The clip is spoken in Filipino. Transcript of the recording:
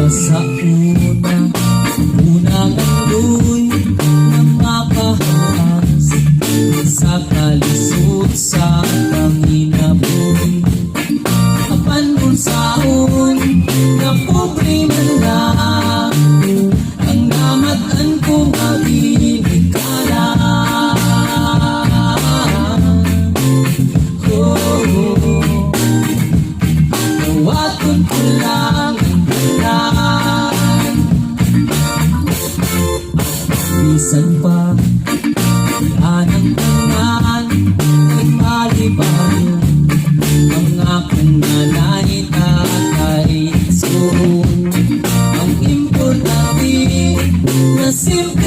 sa unang aluy na makahas sa kalisod sa panginabuhi. Apan kung saon na pobre man lang ang namatan ko mabinig ka lang. Nawaton ko lang ang bulan. Minsan pa anang tangan ay maliban ang akong nanay tatay. So ang importante na simple